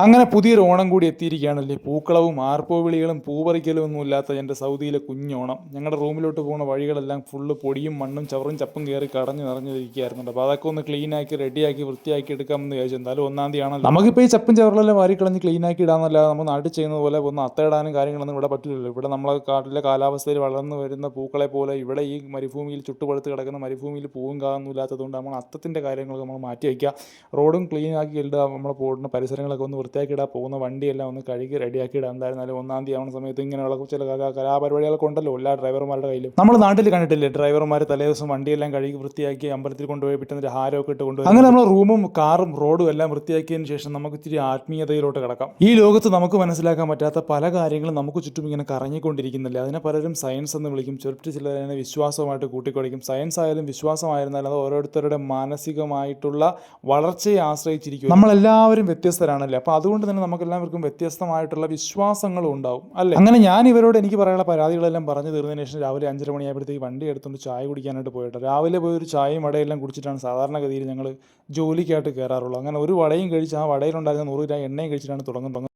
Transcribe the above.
അങ്ങനെ പുതിയൊരു ഓണം കൂടി എത്തിയിരിക്കുകയാണല്ലേ. പൂക്കളവും ആർപ്പുവിളികളും പൂപറിക്കലും ഒന്നും ഇല്ലാത്ത എൻ്റെ സൗദിയിലെ കുഞ്ഞോണം. ഞങ്ങളുടെ റൂമിലോട്ട് പോകുന്ന വഴികളെല്ലാം ഫുള്ള് പൊടിയും മണ്ണും ചവറും ചപ്പും കയറി കടഞ്ഞു നിറഞ്ഞിരിക്കുകയായിരുന്നുണ്ട്. അപ്പോൾ അതൊക്കെ ഒന്ന് ക്ലീനാക്കി റെഡിയാക്കി വൃത്തിയാക്കി എടുക്കാമെന്ന് വിചാരിച്ചു. എന്തായാലും ഒന്നാം തീയതി ആണല്ലോ. നമുക്കിപ്പോൾ ഈ ചപ്പും ചവറിലെല്ലാം വാരി കളഞ്ഞ് ക്ലീനാക്കി ഇടാമെന്നല്ലാതെ നമ്മൾ നാട്ടിൽ ചെയ്യുന്നത് പോലെ ഒന്ന് അത്തയിടാനും കാര്യങ്ങളൊന്നും ഇവിടെ പറ്റില്ലല്ലോ. ഇവിടെ നമ്മളെ കാട്ടിലെ കാലാവസ്ഥയിൽ വളർന്നു വരുന്ന പൂക്കളെ പോലെ ഇവിടെ ഈ മരുഭൂമിയിൽ ചുട്ടുപഴുത്ത് കിടക്കുന്ന മരുഭൂമിയിൽ പൂവും കാതൊന്നും ഇല്ലാത്തതുകൊണ്ട് നമ്മൾ അത്തത്തിൻ്റെ കാര്യങ്ങളൊക്കെ നമ്മൾ മാറ്റി വയ്ക്കുക. റോഡും ക്ലീനാക്കി ഇടുക, നമ്മൾ പോകുന്ന പരിസരങ്ങളൊക്കെ ഒന്ന് വൃത്തിയാക്കിയിടാൻ, പോകുന്ന വണ്ടിയെല്ലാം ഒന്ന് കഴുകി റെഡിയാക്കിയിടാൻ. എന്തായിരുന്നാലും ഒന്നാം തീയതി ആവുന്ന സമയത്ത് ഇങ്ങനെയുള്ള ചില കലാപരിപാടികളൊക്കെ ഉണ്ടല്ലോ എല്ലാ ഡ്രൈവർമാരുടെ കയ്യിലും. നമ്മൾ നാട്ടിൽ കണ്ടിട്ടില്ലേ ഡ്രൈവർമാർ തലേദിവസം വണ്ടിയെല്ലാം കഴുകി വൃത്തിയാക്കി അമ്പലത്തിൽ കൊണ്ടുപോയി പിറ്റുന്ന ഹാരമൊക്കെ ഇട്ട് കൊണ്ടുപോയി അങ്ങനെ നമ്മൾ റൂമും കാറും റോഡും എല്ലാം വൃത്തിയാക്കിയതിന് ശേഷം നമുക്ക് ഇച്ചിരി ആത്മീയതയിലോട്ട് കിടക്കാം. ഈ ലോകത്ത് നമുക്ക് മനസ്സിലാക്കാൻ പറ്റാത്ത പല കാര്യങ്ങളും നമുക്ക് ചുറ്റും ഇങ്ങനെ കറങ്ങിക്കൊണ്ടിരിക്കുന്നില്ല. അതിനെ പലരും സയൻസ് എന്ന് വിളിക്കും, ചുരുട്ടി ചിലതിനെ വിശ്വാസമായിട്ട് കൂട്ടിക്കൊടിക്കും. സയൻസ് ആയാലും വിശ്വാസമായിരുന്നാലും അത് ഓരോരുത്തരുടെ മാനസികമായിട്ടുള്ള വളർച്ചയെ ആശ്രയിച്ചിരിക്കും. നമ്മളെല്ലാവരും വ്യത്യസ്തരാണല്ലേ. അപ്പോൾ അതുകൊണ്ട് തന്നെ നമുക്കെല്ലാവർക്കും വ്യത്യസ്തമായിട്ടുള്ള വിശ്വാസങ്ങളും ഉണ്ടാവും അല്ലേ. അങ്ങനെ ഞാൻ ഇവരോട് എനിക്ക് പറയാനുള്ള പരാതികളെല്ലാം പറഞ്ഞു തീർന്നതിന് ശേഷം രാവിലെ 5:30 മണിയായപ്പോഴത്തേക്ക് വണ്ടി എടുത്തുകൊണ്ട് ചായ കുടിക്കാനായിട്ട് പോയിട്ട് രാവിലെ പോയി ഒരു ചായയും വടയെല്ലാം കുടിച്ചിട്ടാണ് സാധാരണഗതിയിൽ ഞങ്ങൾ ജോലിക്കായിട്ട് കയറാറുള്ളത്. അങ്ങനെ ഒരു വടയും കഴിച്ച് ആ വടയിലുണ്ടായിരുന്ന 100 ഗ്രാം എണ്ണയും കഴിച്ചിട്ടാണ് തുടങ്ങുന്നത്.